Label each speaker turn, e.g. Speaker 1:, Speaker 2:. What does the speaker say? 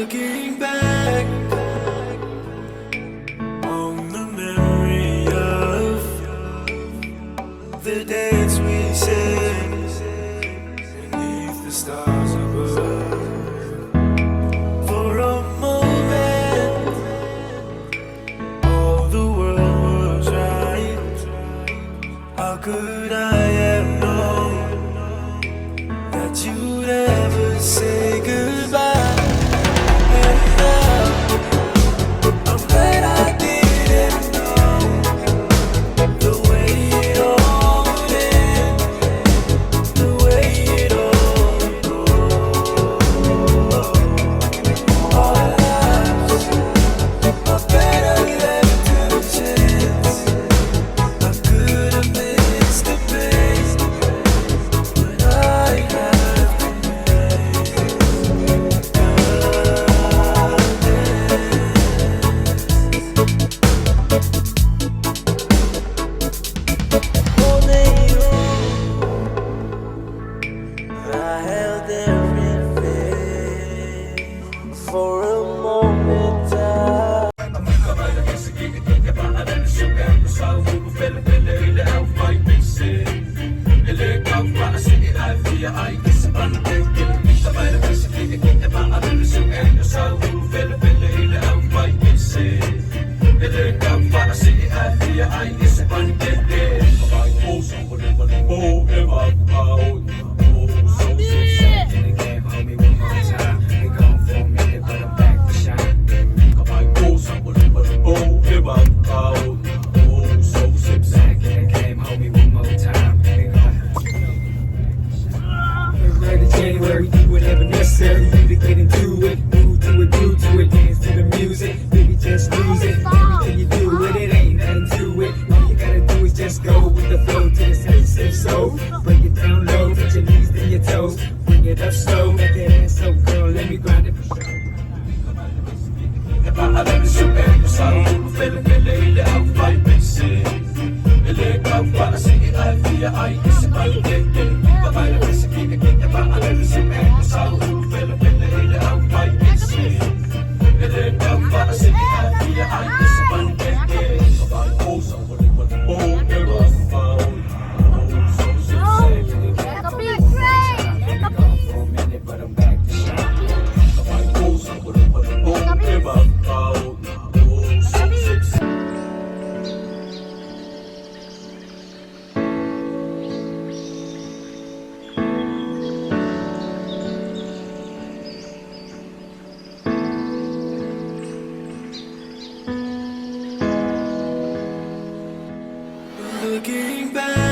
Speaker 1: Looking back on the memory of the days we shared beneath the stars above. For a moment, all the world was right. How could I have known that you'd ever say goodbye? For a moment January, do whatever necessary to get into it. Move to it, do to it, dance to the music. Baby, just lose it. Everything you do with it ain't nothing to it. All you gotta do is just go with the flow to the sensitive soul. Break it down low, touch your knees then your toes. Bring it up slow, make that ass so girl, let me grind it. Looking back